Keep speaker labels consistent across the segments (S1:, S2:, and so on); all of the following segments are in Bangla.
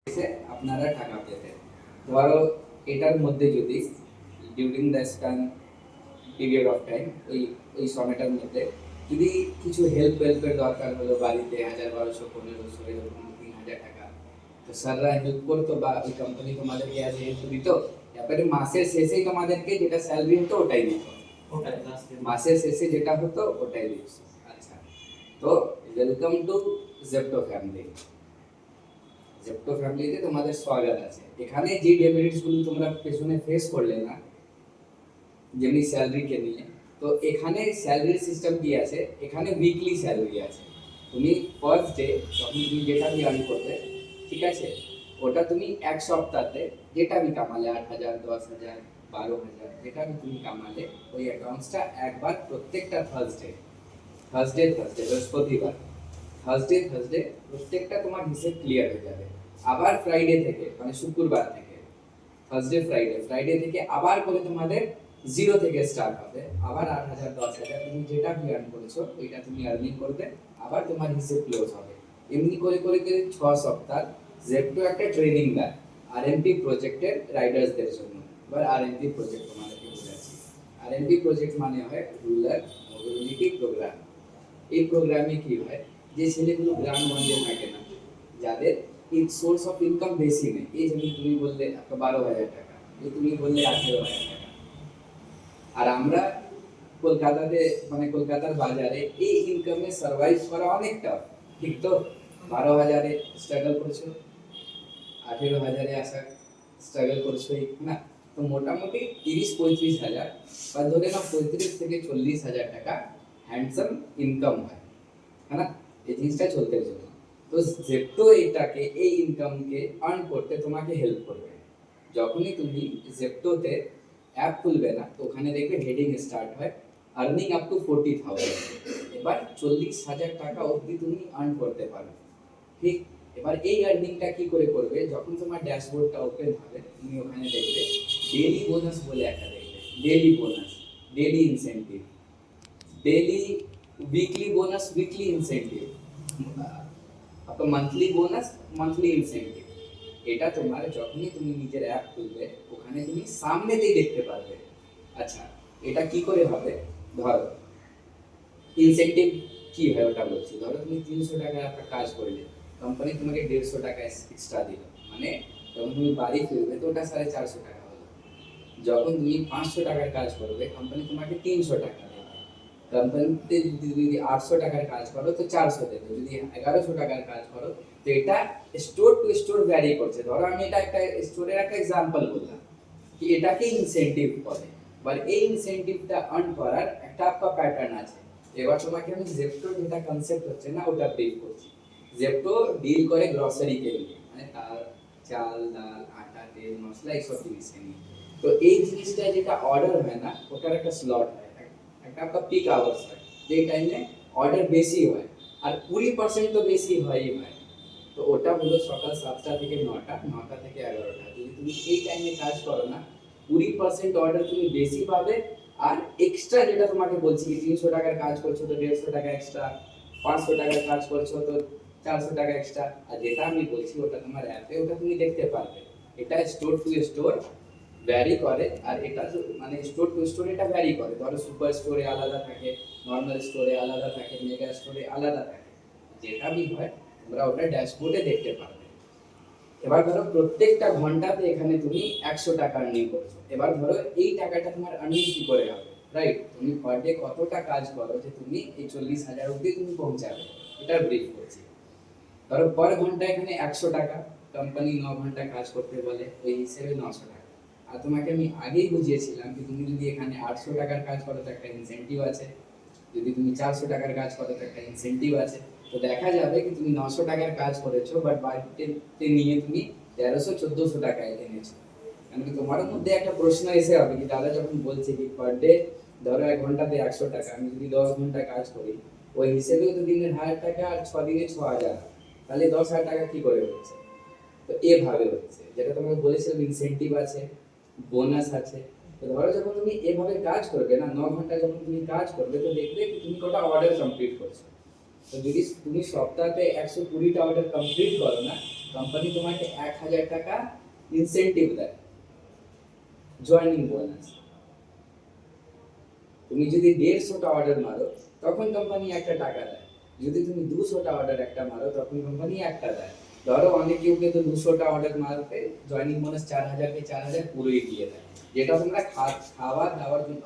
S1: এসে আপনারা টাকা পেতেন। ধরো এটার মধ্যে যদি during the span period of time ওই সময়টার মধ্যে যদি কিছু হেল্পের দরকার হলো বাড়িতে 1000 1200 1500 এরকম 3000 টাকা, তো স্যাররা হেল্প করতো বা ওই কোম্পানি তোমাদেরকে অ্যাজ হেল্প দিত। তারপরে মাসের শেষেই তোমাদেরকে যেটা স্যালারি হতো ওটাই দিত, মাসের শেষে যেটা হতো ওটাই দিত। আচ্ছা, তো welcome to Zepto family. Zepto ফ্যামিলিতে তোমাদের স্বাগত আছে। এখানে যে ডেমেরিটস গুলো তোমরা পেছনে ফেস করলে না, যেমনি স্যালারি কে নিয়ে, তো এখানে স্যালারি সিস্টেম কি আছে, এখানে উইকলি স্যালারি আছে। তুমি ফার্স্ট ডে যখন তুমি যেটা বি আর্ন করবে, ঠিক আছে, ওটা তুমি এক সপ্তাহে যেটা বি কামালে 8000 10,000 12,000 যেটা বি তুমি কামালে ওই অ্যাকাউন্টসটা একবার প্রত্যেকটা থার্সডে বৃহস্পতিবার থার্সডে প্রত্যেকটা তোমার হিসেব ক্লিয়ার হয়ে যাবে। আবার ফ্রাইডে থেকে মানে শুক্রবার থেকে ফ্রাইডে থেকে আবার করে তোমাদের জিরো থেকে স্টার্ট হবে। আবার 8,000 10,000 তুমি যেটা বি আর্ন করেছো ওইটা তুমি আর্নিং করবে, আবার তোমার হিসেব ক্লোজ হবে। এমনি করে করে করে 6 সপ্তাহ জেপ্টো একটা ট্রেনিং দেয় আরএমপি প্রজেক্টের রাইডার্সদের জন্য। এবার আরএমপি প্রজেক্ট তোমাদেরকে বোঝাচ্ছি। আরএমপি প্রজেক্ট মানে হয় রুরাল মোবিলিটি প্রোগ্রাম। এই প্রোগ্রামে কি হয়, যে ছেলেগুলো গ্রামগঞ্জে থাকে না, যাদের সোর্স অফ ইনকাম বেশি নেই, এই যেমন তুমি বললে 12,000 টাকা, এই তুমি বললে 18,000 টাকা, আর আমরা কলকাতাতে মানে কলকাতার বাজারে এই ইনকামে সার্ভাইভ করা অনেক টাফ, ঠিক তো? 12,000-এ স্ট্রাগল করছো, 18,000-এ আসা স্ট্রাগল করছো না, তো মোটামুটি 30-35,000 বা ধরে নাও 35 থেকে 40,000 টাকা হ্যান্ডসাম ইনকাম হয়, है ना? এই জিনিসটা চলতে জন্য তো জেপ্টো এটাকে এই ইনকামকে আর্ন করতে তোমাকে হেল্প করবে। যখনই তুমি জেপ্টোতে অ্যাপ খুলবে না, তো ওখানে দেখবে হেডিং স্টার্ট হয় আর্নিং আপ টু 40,000। এবার 40,000 টাকা অবধি তুমি আর্ন করতে পারো, ঠিক? এবার এই আর্নিংটা কি করে করবে, যখন তোমার ড্যাশবোর্ডটা ওপেন হবে তুমি ওখানে দেখবে ডেইলি বোনাস বলে একটা দেখবে, daily bonus, daily incentive, daily weekly bonus, weekly incentive, আপনার মান্থলি বোনাস, মান্থলি ইনসেন্টিভ। এটা তোমার যখনই তুমি নিজের অ্যাপ খুলবে ওখানে তুমি সামনেতেই দেখতে পারবে। আচ্ছা, এটা কি করে হবে, ধরো ইনসেন্টিভ কি হয় ওটা বলছি। ধরো তুমি 300 টাকার একটা কাজ করলে, কোম্পানি তোমাকে 150 টাকা এক্সট্রা দিল, মানে যখন তুমি বাড়ি ফিরবে তো ওটা 450 টাকা হলো। যখন তুমি 500 টাকার কাজ করবে কোম্পানি তোমাকে 300 টাকা দেবে। কোম্পানিতে যদি 800 টাকার কাজ করো তো 400 দেবে, যদি 1100 টাকার কাজ করো তো এটা স্টোর টু স্টোর ভ্যারি করছে। ধরো আমি এটা একটা স্টোরের একটা এক্সাম্পল বললাম, কি এটাকে ইনসেন্টিভ বলে। এবার এই ইনসেন্টিভটা আর্ন করার একটা আপনার প্যাটার্ন আছে। এবার তোমাকে আমি জেপ্টো যেটা কনসেপ্ট হচ্ছে না ওটা ব্রিফ করছি। জেপ্টো ডিল করে গ্রসারিকে নিয়ে, মানে চাল ডাল আটা তেল মশলা এইসব জিনিসকে নিয়ে। তো এই জিনিসটা যেটা অর্ডার হয় না ওটার একটা স্লট হয়, একটা আপনার পিক আওয়ার্স হয়, যে টাইমে অর্ডার বেশি হয়, আর 20% তো বেশি হয়ই হয়। তো ওটা হলো সকাল 7টা থেকে 9টা, 9টা থেকে 11টা। যদি তুমি এই টাইমে কাজ করো না, 20% অর্ডার তুমি বেশি পাবে। আর এক্সট্রা যেটা তোমাকে বলছি, 300 টাকার কাজ করছো তো 150 টাকা এক্সট্রা, 500 টাকার কাজ করছো তো 400 টাকা এক্সট্রা। আর যেটা আমি বলছি ওটা তোমার অ্যাপে ওটা তুমি দেখতে পারবে। এটা স্টোর টু স্টোর ভ্যারি করে, আর এটা মানে স্টোর টু স্টোর এটা ভ্যারি করে। ধরো সুপার স্টোরে আলাদা থাকে, নর্মাল স্টোরে আলাদা থাকে, মেগা স্টোরে আলাদা থাকে, যেটা বি হয় তোমরা ওটা ড্যাশবোর্ডে দেখতে পারবে। এবার ধরো প্রত্যেকটা ঘন্টাতে এখানে তুমি 100 টাকা আর্নিং করছো। এবার ধরো এই টাকাটা তোমার আর্নিং কি করে হবে, রাইট? তুমি পার ডে কতটা কাজ করো যে তুমি এই 40,000 অবধি তুমি পৌঁছাবে, এটা ব্রিফ করছি। ধরো পার ঘন্টা এখানে 100 টাকা, কোম্পানি 9 ঘন্টা কাজ করতে বলে, ওই হিসেবে 900 টাকা। আর তোমাকে আমি আগেই বুঝিয়েছিলাম কি তুমি যদি এখানে 800 টাকার কাজ করো তো একটা ইনসেন্টিভ আছে, যদি তুমি 400 টাকার কাজ করো তো একটা ইনসেন্টিভ আছে। তো দেখা যাবে কি তুমি 900 টাকার কাজ করেছো বাট বাড়িতে নিয়ে তুমি 1300-1400 টাকায় এনেছো। কারণ কি তোমার মধ্যে একটা প্রশ্ন এসে হবে কি দাদা যখন বলছে কি পার ডে ধরো 1 ঘন্টাতে 100 টাকা, আমি যদি 10 ঘন্টা কাজ করি ওই হিসেবেও তো দিনের 1000 টাকা আর 6 দিনে 6,000, তাহলে 10,000 টাকা কি করে হচ্ছে? তো এভাবে হচ্ছে, যেটা তোমাকে বলেছিলাম ইনসেন্টিভ আছে, বোনাস আছে। তো ধরো যখন তুমি এভাবে কাজ করবে না, 9 ঘন্টা যখন তুমি কাজ করবে তো দেখবে কি তুমি কটা অর্ডার কমপ্লিট করছো। তো যদি তুমি সপ্তাহে 120টা অর্ডার কমপ্লিট করো না, কোম্পানি তোমাকে 1000 টাকা ইনসেনটিভ দেয়, জয়েনিং বোনাস। তুমি যদি 150টা অর্ডার মারো তখন কোম্পানি একটা টাকা দেয়, যদি তুমি 200টা অর্ডার একটা মারো তখন কোম্পানি একটা দেয়। ধরো অনেকেও কিন্তু 200টা অর্ডার মারতে জয়েনিং বোনাস 4000 কে 4000 পুরোই দিয়ে দেয়, যেটা তোমরা খাওয়া দাওয়ার জন্য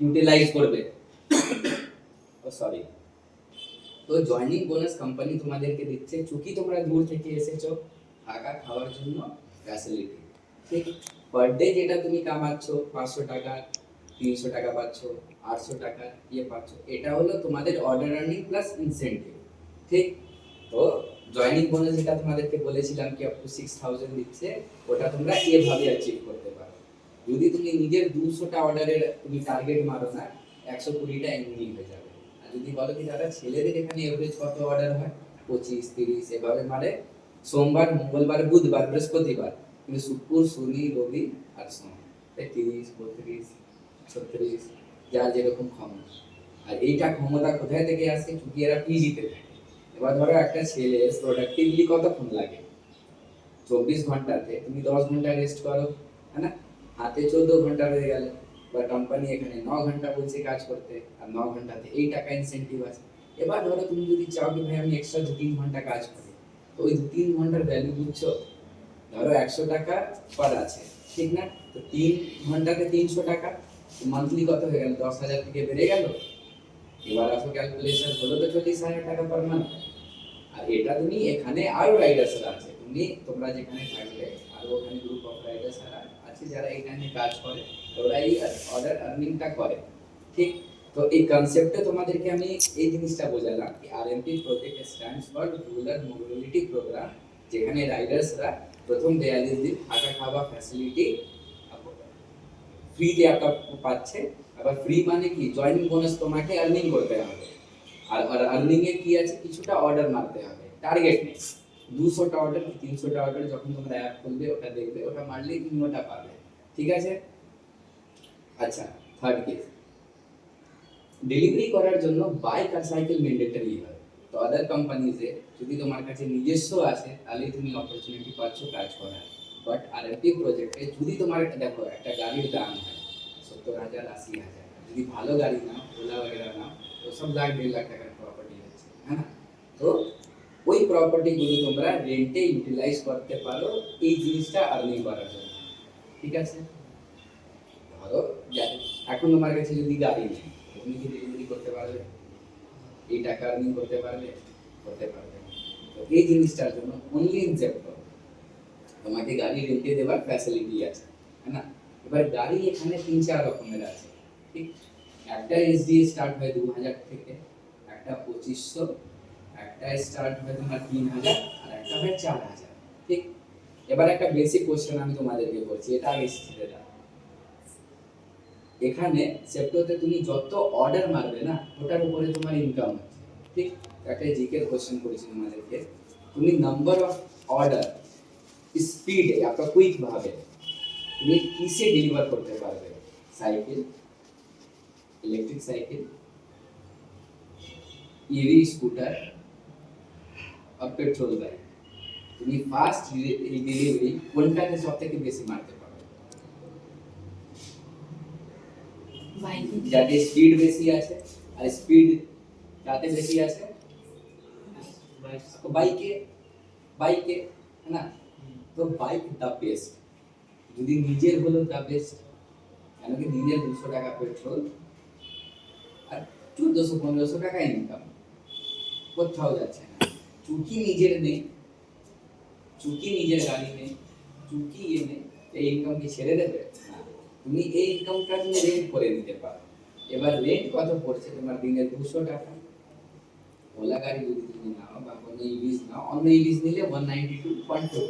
S1: ইউটিলাইজ করবে। ও সরি, তো জয়েনিং বোনাস কোম্পানি তোমাদেরকে দিচ্ছে, চুকি তোমরা দূর থেকে এসেছো, থাকা খাওয়ার জন্য ফ্যাসিলিটি। ঠিক, পার ডে যেটা তুমি কামাচ্ছ 500 টাকা, 300 টাকা পাচ্ছ, 800 টাকা পাচ্ছ, এটা হলো তোমাদের অর্ডার আর্নিং প্লাস ইনসেন্টিভ। ঠিক, তো জয়েনিং বোনাস যেটা তোমাদেরকে বলেছিলাম কি আপ টু 6000 দিচ্ছে, ওটা তোমরা এভাবে অ্যাচিভ করতে পারো। যদি তুমি নিজের 200টা অর্ডারের তুমি টার্গেট মারো না, 120টা এমনি হয়ে যাবে। আর যদি বলো কি দাদা ছেলেদের এখানে এভারেজ কত অর্ডার হয়, 25-30 এভাবে মারে, সোমবার মঙ্গলবার বুধবার বৃহস্পতিবার, কিন্তু শুক্র শনি রবি আর সোম 30-32-36 যার যেরকম ক্ষমতা। আর এইটা ক্ষমতা কোথায় থেকে আসে, চুকি এরা পিজিতে থাকে। এবার ধরো একটা ছেলে প্রোডাক্টিভলি কতক্ষণ লাগে, 24 ঘন্টাতে তুমি 10 ঘন্টা রেস্ট করো, है না, হাতে 14 ঘন্টা হয়ে গেল। বা কোম্পানি এখানে 9 ঘন্টা বলছে কাজ করতে, আর 9 ঘন্টাতে এই টাকা ইনসেনটিভ আছে। এবার ধরো তুমি যদি চাও কি ভাই আমি এক্সট্রা 2-3 ঘন্টা কাজ করি, তো ওই 2-3 ঘন্টার ভ্যালু বুঝছো, ধরো 100 টাকা পার আছে, ঠিক না, তো 3 ঘন্টাতে 300 টাকা, মান্থলি কত হয়ে গেল, 10,000 থেকে বেড়ে গেল। এবার আসো ক্যালকুলেশন হলো তো 40,000 টাকা পার মান্থ। আর এটা তুমি এখানে আরো রাইডার্সরা আছে, তোমরা যেখানে থাকবে আরো ওখানে গ্রুপ অফ রাইডার্সরা আছে যারা এখানে কাজ করে, ওরা এই অর্ডার আর্নিংটা করে। ঠিক, তো এই কনসেপ্টে তোমাদেরকে আমি এই জিনিসটা বোঝালাম কি RMP project stands for rural mobility program, যেখানে রাইডার্সরা প্রথম 42 দিন থাকা খাওয়া ফ্যাসিলিটি ফ্রিতে একটা পাচ্ছে। আবার ফ্রি মানে কি, জয়েনিং বোনাস তোমাকে আর্নিং করতে হবে। আর আর্নিং এ কি আছে, কিছুটা অর্ডার মারতে হবে, টার্গেট নেই। 200টা অর্ডার কি 300টা অর্ডার যখন তোমরা অ্যাপ খুলবে ওটা দেখবে, ওটা মারলেই তুমি ওটা পাবে। ঠিক আছে, আচ্ছা থার্ড কেস, ডেলিভারি করার জন্য বাইক আর সাইকেল ম্যান্ডেটরি হয়। তো আদার কোম্পানিজে যদি তোমার কাছে নিজস্ব আছে তাহলে তুমি অপরচুনিটি পাচ্ছ কাজ করার। বাট আরএমপি প্রজেক্টে যদি তোমার দেখো একটা গাড়ির দাম হয় 70,000 80,000, যদি ভালো গাড়ি নাও, ওলা वगैरह নাও, তো সব 1.5 লাখ টাকার প্রপার্টি হচ্ছে, হ্যাঁ না, তো ওই প্রপার্টিগুলো তোমরা রেন্টে ইউটিলাইজ করতে পারো এই জিনিসটা আর্নিং করার জন্য। ঠিক আছে, ধরো এখন তোমার কাছে যদি গাড়ি নেই, তুমি কি ডেলিভারি করতে পারবে, এই টাকা আর্নিং করতে পারবে, করতে পারবে না। তো এই জিনিসটার জন্য অনলি ইন জেপ্টো তোমাকে গাড়ি রেন্টে দেওয়ার ফ্যাসিলিটি আছে, হ্যাঁ না। এবার গাড়ি এখানে 3-4 রকমের আছে। ঠিক, একটা এসডি স্টার্ট হয় 2000 থেকে, একটা 2500, একটা স্টার্ট হয় তোমার 3000, আর একটা হয় 4000। ঠিক, এবার একটা বেসিক কোশ্চেন আমি তোমাদেরকে বলছি, এটা আগে শিখে দাও। এখানে সেপ্টোতে তুমি যত অর্ডার মারবে না ওটার উপরে তোমার ইনকাম হচ্ছে। ঠিক, একটা জিকে কোশ্চেন করেছি তোমাদেরকে, তুমি নাম্বার অফ অর্ডার স্পিডে আপনার কুইক ভাবে তুমি কিসে ডেলিভার করতে পারবে, cycle, electric cycle, EV scooter আর পেট্রোল বাইক, তুমি ফাস্ট ডেলিভারি কোনটাতে সবথেকে বেশি মারতে পারবে, যাতে স্পিড বেশি আছে। আর স্পিড যাতে বেশি আছে বাইকে, বাইকে, है না, তো বাইক দা বেস্ট। যদি নিজের হলো দা বেস্ট, কেন কি দিনের 200 টাকা পেট্রোল আর 1400-1500 টাকা ইনকাম, কোথাও যাচ্ছে না। চুকি নিজের নেই, চুকি নিজের গাড়ি নেই, চুকি নেই, এই ইনকাম কি ছেড়ে দেবে না, তুমি এই ইনকামটা তুমি রেন্ট করে নিতে পারো। এবার রেন্ট কত পড়ছে তোমার, দিনের 200 টাকা। ওলা গাড়ি যদি তুমি নাও বা কোনো ইভিস নাও, অন্য ইভিস নিলে 192.50,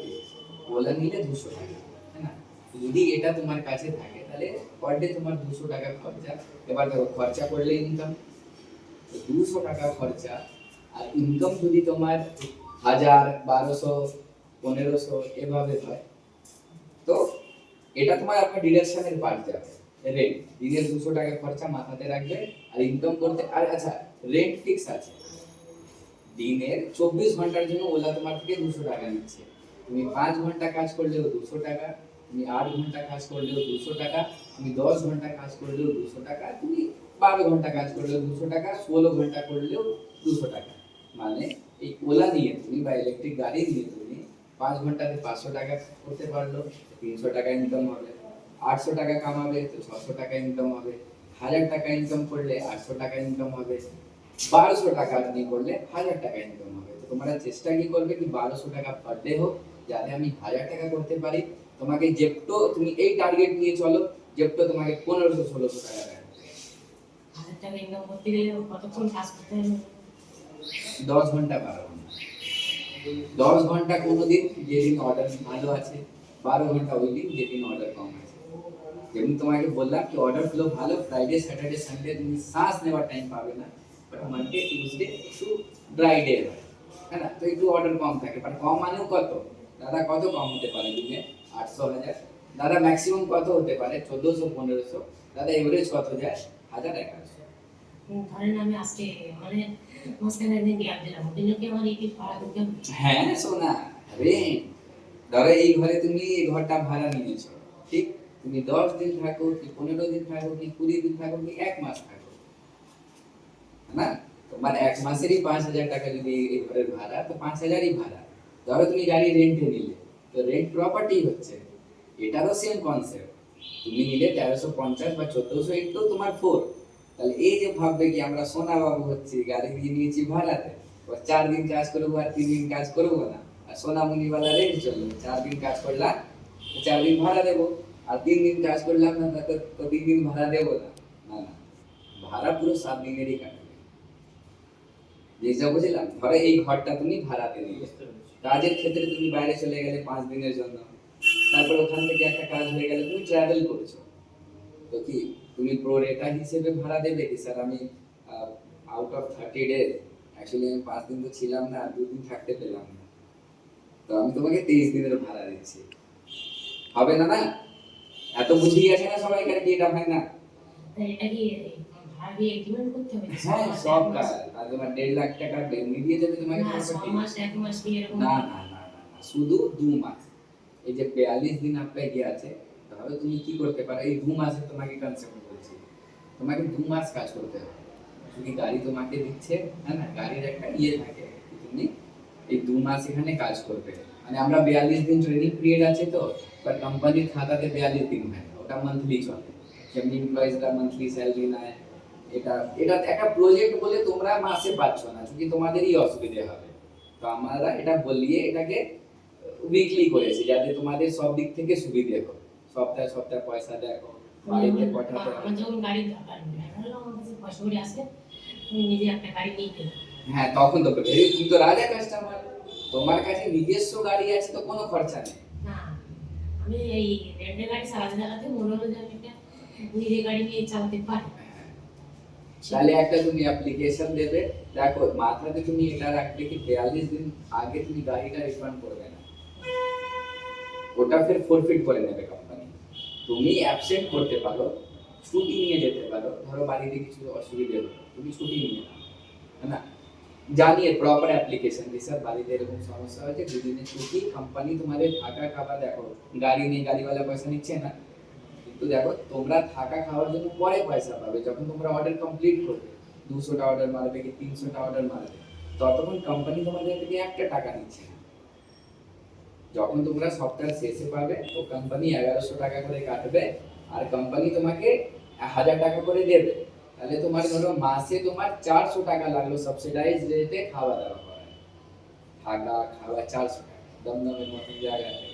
S1: ওলা নিলে 200 টাকা, है না। যদি এটা তোমার কাছে থাকে তাহলে পার ডে তোমার 200 টাকা খরচা। এবার দেখো খরচা করলে ইনকাম, 200 টাকা খরচা আর ইনকাম যদি তোমার 1000, 1200, 1500 এভাবে হয়, তো এটা তোমার আপনার ডিডাকশনের পার্ট যাবে। রেন্ট দিনের 200 টাকা খরচা মাথাতে রাখবে, আর ইনকাম করতে, আর আচ্ছা রেন্ট ফিক্স আছে, দিনের 24 ঘন্টার জন্য ওলা তোমার থেকে 200 টাকা নিচ্ছে। তুমি 5 ঘন্টা কাজ করলেও 200 টাকা, তুমি 8 ঘন্টা কাজ করলেও 200 টাকা, তুমি 10 ঘন্টা কাজ করলেও 200 টাকা, তুমি 12 ঘন্টা কাজ করলেও 200 টাকা, 16 ঘন্টা করলেও 200 টাকা। মানে এই ওলা নিয়ে তুমি বা ইলেকট্রিক গাড়ি নিয়ে তুমি 5 ঘন্টাতে 500 টাকা করতে পারলো, 300 টাকা ইনকাম হবে। 800 টাকা কামাবে তো 600 টাকা ইনকাম হবে। 1000 টাকা ইনকাম করলে 800 টাকা ইনকাম হবে। 1200 টাকা আপনি করলে 1000 টাকা ইনকাম হবে। তো তোমরা চেষ্টা কি করবে কি 1200 টাকা পার ডে হোক, যাতে আমি 1000 টাকা করতে পারি। তোমাকে জেপ্টো তুমি এই টার্গেট নিয়ে চলো, জেপ্টো তোমাকে 1500-1600 টাকা দেয়।
S2: 1000 টাকা ইনকাম করতে গেলে কতক্ষণ কাজ করতে হবে?
S1: 10 ঘন্টা 12 ঘন্টা। 10 ঘন্টা কোনোদিন যেদিন অর্ডার ভালো আছে, 12 ঘন্টা ওই দিন যেদিন অর্ডার কম আছে। যেমন তোমাকে বললাম কি অর্ডার ফ্লো ভালো, ফ্রাইডে স্যাটারডে সানডে তুমি শ্বাস নেওয়ার টাইম পাবে না, বাট মানডে টিউসডে একটু ড্রাই ডে হয়, হ্যাঁ না? তো একটু অর্ডার কম থাকে, বাট কম মানেও কত দাদা, কত কম হতে পারে দিনে? 800-1000 দাদা, ম্যাক্সিমাম কত হতে পারে? 1400-1500 দাদা, এভারেজ কত যায়? 1000-1100।
S2: ধরেন আমি আজকে মানে মাঝখানে একদিন গ্যাপ দিলাম, ওদিনও কি আমার এই ভাড়া দিতে হবে?
S1: হ্যাঁ সোনা, রেন্ট। ধরো এই ঘরে তুমি এই ঘরটা ভাড়া নিয়েছো, ঠিক? তুমি 10 দিন থাকো কি 15 দিন থাকো কি 20 দিন থাকো কি 1 মাস থাকো, না? তোমার 1 মাসেরই 5000 টাকা যদি এই ঘরের ভাড়া, তো 5000ই ভাড়া। ধরো তুমি গাড়ি রেন্টে নিলে, তো রেন্ট প্রপার্টি হচ্ছে, এটারও সেম কনসেপ্ট। তুমি নিলে 1350 বা 1400 একটু তোমার ফোর। তাহলে এই যে ভাববে কি আমরা সোনা বাবু হচ্ছি, গাড়ি দিয়ে নিয়েছি ভাড়াতে, 4 দিন কাজ করবো আর 3 দিন কাজ করবো না, আর সোনামণিওয়ালা রেন্ট চলবে। 4 দিন কাজ করলাম, 4 দিন ভাড়া দেবো, আর 3 দিন কাজ করলাম না, তো 3 দিন ভাড়া দেবো না। না না, ভাড়া পুরো 7 দিনেরই কাটবে। যেটা বুঝলাম, ধরো এই ঘরটা তুমি ভাড়াতে নিলে, কাজের ক্ষেত্রে তুমি বাইরে চলে গেলে 5 দিনের জন্য, তারপর ওখান থেকে একটা কাজ হয়ে গেলে তুমি ট্রাভেল করছো, তো কি তুমি প্রো রেটা হিসেবে ভাড়া দেবে কি স্যার আমি আউট অফ 30 ডেজ অ্যাকচুয়ালি আমি 5 দিন তো ছিলাম না, 2 দিন থাকতে পেলাম না, তো আমি তোমাকে 23 দিনের ভাড়া দিচ্ছি? হবে না, না? এত বুঝি আছে না সবাইকার কি এটা হয় না?
S2: তাই এটা কি ভাড়া দিয়ে এগ্রিমেন্ট করতে হবে?
S1: হ্যাঁ, সব কাজ। আর তোমার 1.5 লাখ টাকা এমনি দিয়ে দেবে তোমাকে
S2: না, 6
S1: প্রপার্টি?
S2: মাস 1 মাস কি এরকম?
S1: না না না না না, শুধু 2 মাস। এই যে 42 দিন আপনার গিয়ে আছে, তাহলে তুমি কি করতে পারো এই 2 মাসে? তোমাকে কনসেপ্ট বলছি, তোমাকে 2 মাস কাজ করতে হবে। যদি গাড়ি তোমাকে দিচ্ছে, হ্যাঁ না, গাড়ির একটা ইয়ে থাকে, তুমি এই 2 মাস এখানে কাজ করবে। মানে আমরা 42 দিন ট্রেনিং পিরিয়ড আছে, তো বাট কোম্পানির খাতাতে 42 দিন হয় না, ওটা মান্থলি চলে। যেমনি এমপ্লয়িজরা মান্থলি স্যালারি নেয়, এটা এটা একটা প্রজেক্ট বলে তোমরা মাসে পাচ্ছ না, যদি তোমাদেরই অসুবিধা হবে। তো আমরা এটা বলিয়ে এটাকে উইকলি করেছি, যাতে তোমাদের সব দিক থেকে সুবিধে হোক। সপ্তাহে সপ্তাহে পয়সা দেখো, বাড়িতে পাঠাতে
S2: আমার যখন গাড়ি দরকার হলো, আমার কাছে পয়সা করে আসে, আমি নিজে একটা গাড়ি নিয়ে গেলাম।
S1: হ্যাঁ, তখন তো ভেরি, তুমি তো রাজা কাস্টমার, তোমার কাছে নিজস্ব গাড়ি আছে তো কোনো খরচা নেই।
S2: না, আমি এই রেন্টের গাড়ি চালাতে চালাতে মনে হলো যে আমি একটা নিজে গাড়ি নিয়ে চালাতে পারি।
S1: তাহলে একটা তুমি অ্যাপ্লিকেশন দেবে, দেখো মাথাতে তুমি এটা রাখবে কি 42 দিন আগে তুমি গাড়িটা রিফান্ড করবে না, ওটা ফের ফরফিট করে নেবে কোম্পানি। তুমি অ্যাবসেন্ট করতে পারো, ছুটি নিয়ে যেতে পারো, ধরো বাড়িতে কিছু অসুবিধা হলো, তুমি ছুটি নিয়ে নাও, হ্যাঁ না? জানিয়ে প্রপার অ্যাপ্লিকেশন দিয়ে স্যার বাড়িতে এরকম সমস্যা হয়েছে, 2 দিনের ছুটি, কোম্পানি তোমাদের থাকা খাওয়া, দেখো গাড়ি নেই, গাড়িওয়ালা পয়সা নিচ্ছে না, কিন্তু দেখো তোমরা থাকা খাওয়ার জন্য পরে পয়সা পাবে, যখন তোমরা অর্ডার কমপ্লিট করবে, 200টা অর্ডার মারবে কি 300টা অর্ডার মারবে, ততক্ষণ কোম্পানি তোমাদের থেকে একটা টাকা নিচ্ছে না। যখন তোমরা সপ্তাহ শেষে পাবে, তো কোম্পানি 1100 টাকা করে কাটবে, আর কোম্পানি তোমাকে 1000 টাকা করে দেবে। তাহলে তোমার ধরো মাসে তোমার 400 টাকা লাগলো সাবসিডাইজ রেটে খাওয়া দাওয়া করা, থাকা খাওয়া 400 টাকা, দমদমের মতন জায়গাতে।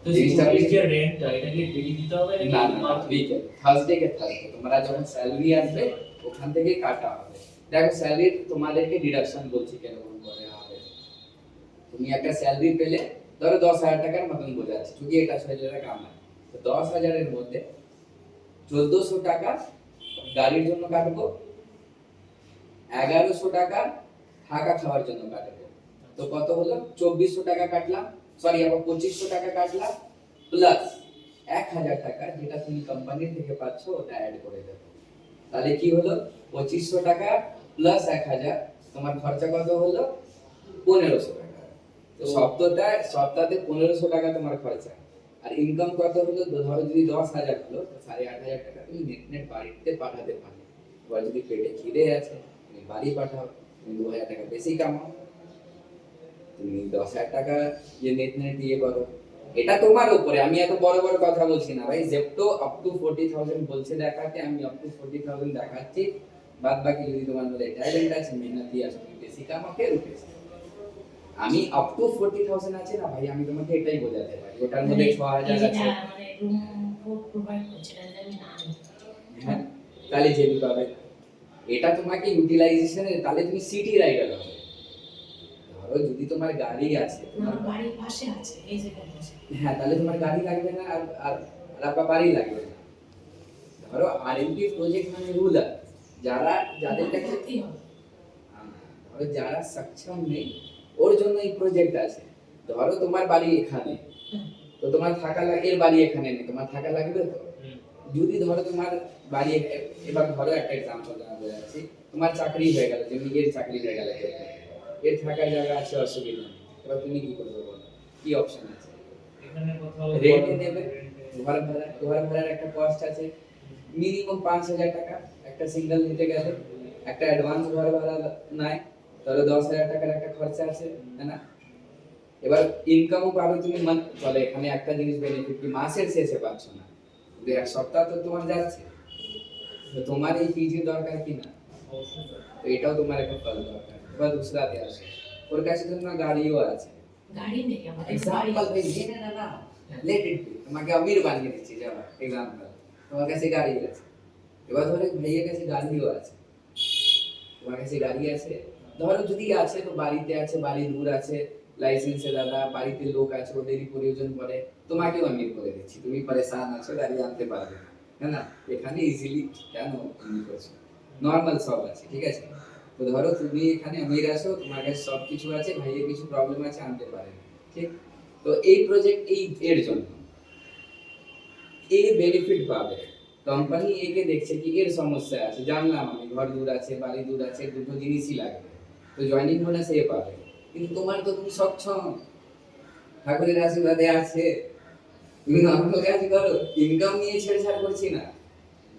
S3: তো এই যে রেন্ট এটা কি ডেলি দিতে হবে
S1: না
S3: নাকি
S1: না, উইকে থার্সডে কে থার্সডে তোমরা যখন স্যালারি আসবে ওখান থেকে কাটা হবে। দেখো স্যালারি তোমাদেরকে ডিডাকশন বলছি কিরকম করে হবে। তুমি একটা স্যালারি পেলে, ধরো 10,000 টাকার মতন বোঝাচ্ছে, যদি এটা 6,000 টাকা কামায়, তো 10,000-এর মধ্যে 1,400 টাকা গাড়ির জন্য কাটবো, 1,100 টাকা থাকা খাওয়ার জন্য কাটবো, তো কত হলো? 2,400 টাকা কাটলাম, সরি আবার 2,500 টাকা কাটলাম, প্লাস 1,000 টাকা যেটা তুমি কোম্পানি থেকে পাচ্ছ ওটা অ্যাড করে দেবো। তাহলে কি হলো? 2,500 টাকা প্লাস 1,000 তোমার খরচা কত হলো 1500 টাকা। তো সপ্তাহে 1500 টাকা তোমার খরচা, আর ইনকাম কত হলো? তো ধরো যদি 10,000 হলো তো 8,500 টাকা তুমি নেট বাড়িতে পাঠাতে পারো। এবার যদি পেটে খিদে আছে তুমি বাড়ি পাঠাও, তুমি 2,000 টাকা বেশি কামাও, তুমি 10,000 টাকা যে নেট দিয়ে করো। এটা তোমার উপরে, আমি এত বড় বড় কথা বলছি না ভাই। জেপ্টো আপ টু 40,000 বলছে দেখাতে, আমি আপ টু 40,000 দেখাচ্ছি। বাদ বাকি যদি তোমার মধ্যে ট্যালেন্ট আছে, মেহনত দিয়ে আসো, তুমি বেশি কামাও, কে রুকেছে? আমি আপ টু 40,000 আছে না ভাই, আমি তোমাকে এটাই বোঝাতে পারি। ওটার মধ্যে 6,000 আছে,
S2: মানে রুম ফুড প্রোভাইড করছে, এটা আমি না জানি।
S1: হ্যাঁ, তাহলে যেতে পাবে। এটা তোমাকে ইউটিলাইজেশনের, তাহলে তুমি সিটি রাইডার হবে। ধরো যদি তোমার গাড়ি আছে,
S2: আমার বাড়ির পাশে আছে এই জায়গায় বসে।
S1: হ্যাঁ, তাহলে তোমার গাড়ি লাগবে না, আর আর আর আপনার বাড়ি লাগবে না। ধরো আরএমপি প্রজেক্ট মানে রুলার, যাদের কাছে
S2: কি হবে?
S1: ধরো যারা সক্ষম নেই, ওর জন্য এই প্রজেক্ট আছে। ধরো তোমার বাড়ি এখানে, তো তোমার থাকা লাগে, এর বাড়ি এখানে নেই, তোমার থাকা লাগবে তো। যদি ধরো তোমার বাড়ি এবার ধরো একটা এক্সাম্পল জানাতে যাচ্ছি, তোমার চাকরি হয়ে গেল, যেমনি এর চাকরি হয়ে গেল, এর থাকার জায়গা আছে, অসুবিধা নেই। এবার তুমি কি করবে বলো? কি অপশন আছে?
S3: এখানে কোথাও
S1: রেন্টে নেবে, ঘর ভাড়ার একটা কস্ট আছে মিনিমাম 5,000 টাকা একটা সিঙ্গেল নিতে গেলে। একটা অ্যাডভান্স ঘর ভাড়া নাই, তাহলে 10,000 টাকার একটা খরচা আছে, তাই না? এবার ইনকামও পাবে তুমি, চলে এখানে একটা জিনিস বেনিফিট কি, মাসের শেষে পাচ্ছ না, কিন্তু এক সপ্তাহ তো তোমার যাচ্ছে। তো তোমার এই পিজির দরকার কি না? তো এটাও তোমার একটা ফল দরকার। এবার দুসরাতে আসে, ওর কাছে তো তোমার গাড়িও আছে।
S2: গাড়ি নেই আমাদের, বাড়ি
S1: এক্সাম্পল ভাই, না লেট ইট বি, তোমাকে আমির বানিয়ে দিচ্ছি। যাও এক্সাম্পল, তোমার কাছে গাড়ি আছে। এবার ধরো ভাইয়ের কাছে গাড়িও আছে, তোমার কাছে গাড়ি আছে। ধরো যদি আছে তো বাড়িতে আছে, বাড়ি দূর আছে, লাইসেন্সে দাদা, বাড়িতে লোক আছে, ওদেরই প্রয়োজন পড়ে, তোমাকেও আমির করে দিচ্ছি। তুমি পরেশান আছো, গাড়ি আনতে পারবে না, তাই না? এখানে ইজিলি কেন আমির করছো? নর্মাল সব আছে, ঠিক আছে? তো ধরো তুমি এখানে আমির আছো, তোমার কাছে সব কিছু আছে, ভাইয়ের কিছু প্রবলেম আছে, আনতে পারে না, ঠিক? তো এই প্রজেক্ট এর জন্য এ বেনিফিট পাবে। কোম্পানি একে দেখছে কি এর সমস্যা আছে, জানলাম আমি ঘর দূর আছে, বাড়ি দূর আছে, দুটো জিনিসই লাগবে, তো জয়েনিং বোনাস এ পাবে। কিন্তু তোমার তো তুমি সক্ষম, ঠাকুরের আশীর্বাদে আছে, তুমি নর্মাল কাজ করো, ইনকাম নিয়ে ছেড়েছাড় করছি না।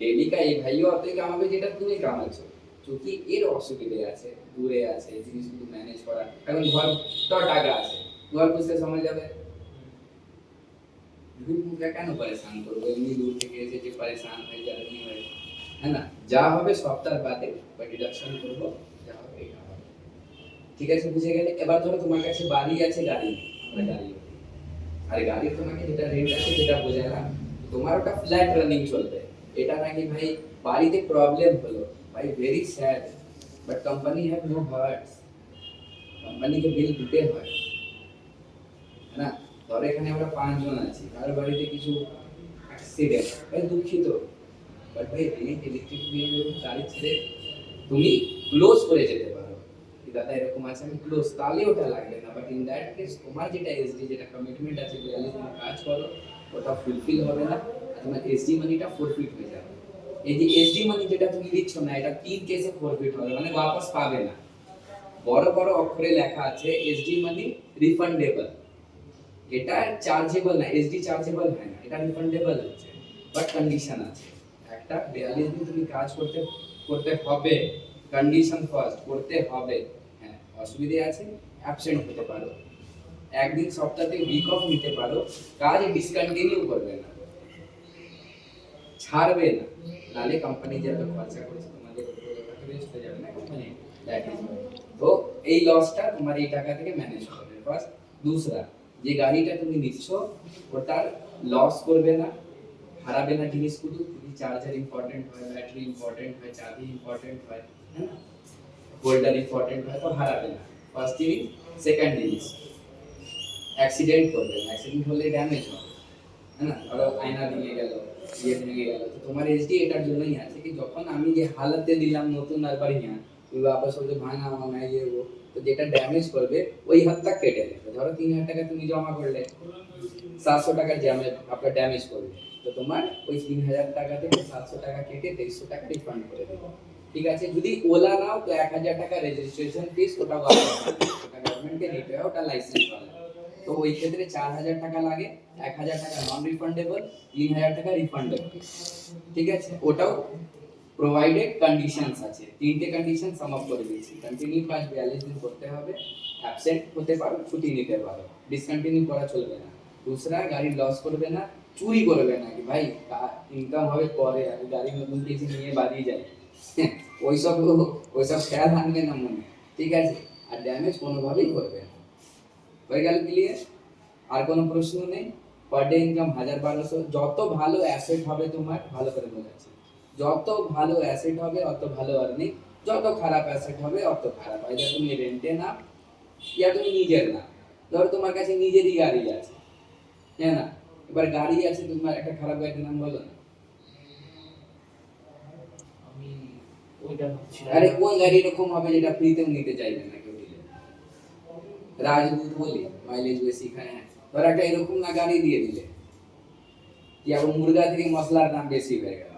S1: ডেলি কা এই ভাইও অতই কামাবে যেটা তুমি কামাচ্ছ, চুকি এর অসুবিধে আছে, দূরে আছে, জিনিসগুলো ম্যানেজ করা। এখন ঘর তো টাকা আছে, ঘর বুঝতে সময় যাবে, মুখে কেন পরেশান করবো? এমনি দূর থেকে এসে যে পরেশান হয়ে জার্নি হয়ে, है ना? যা হবে সপ্তাহ বাদে বা ডিডাকশন করবো, যা হবে এটা হবে। ঠিক আছে, বুঝে গেলে? এবার ধরো তোমার কাছে বাড়ি আছে, গাড়ি নেই, আমরা গাড়ি নেই। আর গাড়ি তোমাকে যেটা রেন্ট আছে যেটা বোঝালাম, তোমার ওটা ফ্ল্যাট রানিং চলবে। এটা নাকি ভাই বাড়িতে প্রবলেম হলো, ভাই very sad, but company have no hearts, কোম্পানিকে বিল দিতে হয়, है ना? ধরো এখানে আমরা 5 জন আছি, কার বাড়িতে কিছু অ্যাক্সিডেন্ট, ভাই দুঃখিত, বাট ভাই রেন্ট, ইলেকট্রিক বিল, গাড়ি ছেড়ে তুমি ক্লোজ করে যেতে পারো, কি দাদা এরকম আছে আমি ক্লোজ, তাহলে ওটা লাগবে না। বাট ইন দ্যাট কেস তোমার যেটা এসডি, যেটা কমিটমেন্ট আছে 42 দিন কাজ করো, ওটা ফুলফিল হবে না, আর তোমার এসডি মানিটা ফরফিট হয়ে যাবে। এই যে এসডি মানি যেটা তুমি দিচ্ছ না, এটা 3 কেসে ফরফিট হবে, মানে वापस পাবে না। বড় বড় অক্ষরে লেখা আছে এসডি মানি রিফান্ডেবল, এটা চার্জেবল না, এসডি চার্জেবল হয় না, এটা রিফান্ডেবল হচ্ছে। বাট কন্ডিশন আছে, একটা 42 দিন তুমি কাজ করতে করতে হবে, কন্ডিশন ফার্স্ট, করতে হবে। হ্যাঁ, অসুবিধা আছে, অ্যাবসেন্ট হতে পারো, একদিন সপ্তাহে উইক অফ নিতে পারো, কাজ ডিসকন্টিনিউ করবে না, ছাড়বে না, নালে কোম্পানি যে এত খরচা করেছে তোমাদের উপরে, ওটা ওয়েস্ট হয়ে যাবে না কোম্পানি। দ্যাট ইজ, তো এই লসটা তোমার এই টাকা থেকে ম্যানেজ করবে ফার্স্ট। दूसरा, যে গাড়িটা তুমি নিচ্ছ ওটার লস করবে না, হারাবে না জিনিসগুলো। যদি চার্জার ইম্পর্টেন্ট হয়, ব্যাটারি ইম্পর্টেন্ট হয়, চাবি ইম্পর্টেন্ট হয়, হ্যাঁ না, হোল্ডার ইম্পর্টেন্ট হয়, তো হারাবে না, ফার্স্ট জিনিস। সেকেন্ড জিনিস, অ্যাক্সিডেন্ট করবে না, অ্যাক্সিডেন্ট হলে ড্যামেজ হবে, है ना? ধরো আয়না ভেঙে গেল, ইয়ে ভেঙে গেল, তো তোমার এসডি এটার জন্যই আছে কি যখন আমি যে হালতে দিলাম নতুন আর बढ़िया, তুই वापस বলতে ভাঙা ভাঙা ইয়ে ও, তো যেটা ড্যামেজ করবে ওই হাত তক কেটে নেবে। ধরো 3,000 টাকা তুমি জমা করলে, 700 টাকার ড্যামেজ আপনার ড্যামেজ করবে, তো তোমার ওই 3,000 টাকা থেকে 700 টাকা কেটে 250 টাকা রিফান্ড করে দেবে। ঠিক আছে। যদি ওলা নাও তো 1000 টাকা রেজিস্ট্রেশন ফিস, ওটা গভর্নমেন্টকে নিতে হয়, ওটা লাইসেন্স ওয়ালা। তো ওই ক্ষেত্রে 4000 টাকা লাগে, 1000 টাকা নন রিফান্ডেবল, 3000 টাকা রিফান্ডেবল। ঠিক আছে, ওটাও প্রোভাইডেড কন্ডিশনস আছে, তিনটে কন্ডিশন সাম আপ করে দিয়েছি। কন্টিনিউ কাজ 42 দিন করতে হবে, অ্যাবসেন্ট হতে পারো, ছুটি নিতে পারো, ডিসকন্টিনিউ করা চলবে না। दूसरा গাড়ি লস করবে না, চুরি করবে না, কি ভাই ইনকাম হবে পরে, আমি গাড়ি নতুন কিছু নিয়ে বাড়ি যাই, ওইসব খেয়াল আনবে না মনে, ঠিক আছে। আর ড্যামেজ কোনোভাবেই করবে না। হয়ে গেল ক্লিয়ার? আর কোনো প্রশ্ন নেই? Per day income 1000-1200। যত ভালো অ্যাসেট হবে তোমার, ভালো করে বোঝাচ্ছি, যত ভালো অ্যাসেট হবে অত ভালো আর্নিং, যত খারাপ অ্যাসেট হবে অত খারাপ। আইদার তুমি রেন্টে না, ইয়া তুমি নিজের না। ধরো তোমার কাছে নিজেরই গাড়ি আছে, হ্যাঁ না, এবার গাড়ি আছে তোমার, একটা খারাপ গাড়ির নাম বলো না।
S3: আমি ওইটা ভাবছি না।
S1: আরে কোন গাড়ি এরকম হবে যেটা ফ্রিতেও নিতে চাইবে না কেউ দিলে? রাজদূত বলি, মাইলেজ বেশি খায়, হ্যাঁ। ধর একটা এরকম না গাড়ি দিয়ে দিলে, কি আবার মুরগা থেকে মশলার দাম বেশি হয়ে গেল,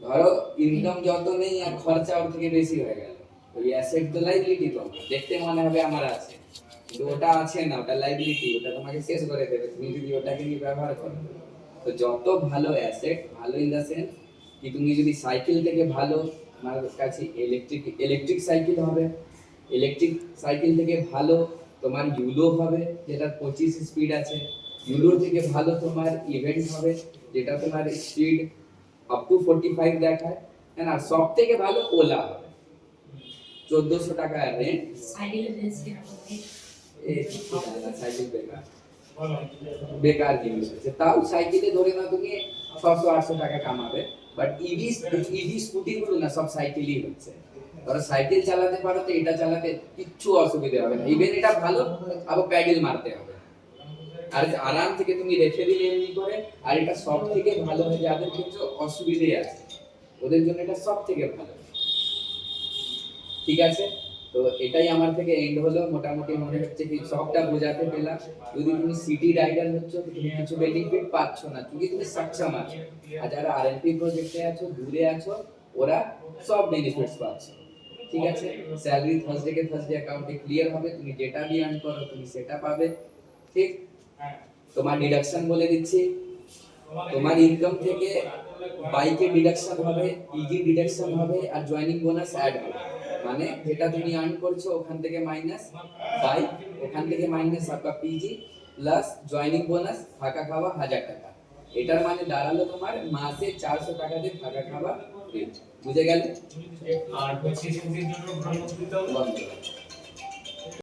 S1: ধরো ইনকাম যত নেই আর খরচা ওর থেকে বেশি হয়ে গেল। ওই অ্যাসেট তো লাইবিলিটি, তো দেখতে মনে হবে আমার আছে, কিন্তু ওটা আছে না, ওটা লাইবিলিটি, ওটা তোমাকে শেষ করে দেবে তুমি যদি ওটাকে নিয়ে ব্যবহার করো। তো যত ভালো অ্যাসেট, ভালো ইন দ্য সেন্স কি তুমি যদি সাইকেল থেকে ভালো, আমার কাছে ইলেকট্রিক সাইকেল হবে, ইলেকট্রিক সাইকেল থেকে ভালো তোমার ইউলো হবে, যেটা 25 স্পিড আছে, ইউলোর থেকে ভালো তোমার ইভেন্ট হবে, যেটা তোমার স্পিড আপ টু 45 দেখায়, হ্যাঁ না। সব থেকে ভালো ওলা হবে, 1400 টাকা রেন্ট।
S2: সাইকেল রেস কিরকম কি?
S1: সাইকেল বেকার জিনিস আছে, তাও সাইকেলে ধরে না তুমি 600-800 টাকা কামাবে, বাট ইভি স্কুটি গুলো না সব সাইকেলই হচ্ছে। ধরো সাইকেল চালাতে পারো তো এটা চালাতে কিচ্ছু অসুবিধা হবে না, ইভেন এটা ভালো, আবার প্যাডেল মারতে হবে, আর আরাম থেকে তুমি রেখে দিলে এমনি করে। আর এটা সব থেকে ভালো হয় যাদের কিছু অসুবিধে আছে, ওদের জন্য এটা সব থেকে ভালো, ঠিক আছে। তো এটাই আমার থেকে এন্ড হলো, মোটামুটি মনে হচ্ছে কি সবটা বোঝাতে পেলাম। যদি তুমি সিটি রাইডার হচ্ছ তুমি কিছু বেনিফিট পাচ্ছ না, যদি তুমি সক্ষম আছো, আর যারা আরএনপি প্রজেক্টে আছো, দূরে আছো, ওরা সব বেনিফিটস পাচ্ছে, ঠিক আছে। স্যালারি থার্সডে অ্যাকাউন্টে ক্লিয়ার হবে, তুমি যেটা বি আর্ন করো তুমি সেটা পাবে, ঠিক। তোমার ডিডাকশন বলে দিচ্ছি, তোমার ইনকাম থেকে বাইকে ডিডাকশন হবে, ইজি ডিডাকশন হবে, আর জয়েনিং বোনাস অ্যাড হবে। মানে যেটা তুমি আর্ন করছো ওখান থেকে মাইনাস বাইক, ওখান থেকে মাইনাস আপনার পিজি, প্লাস জয়েনিং বোনাস, থাকা খাওয়া 1000 টাকা। এটার মানে দাঁড়ালো তোমার মাসে 400 টাকা দিয়ে থাকা খাওয়া ফ্রি। বুঝে গেলে?
S3: আর হচ্ছে সেদিন জন্য ব্রহ্মপুত্র
S1: বন্ধ।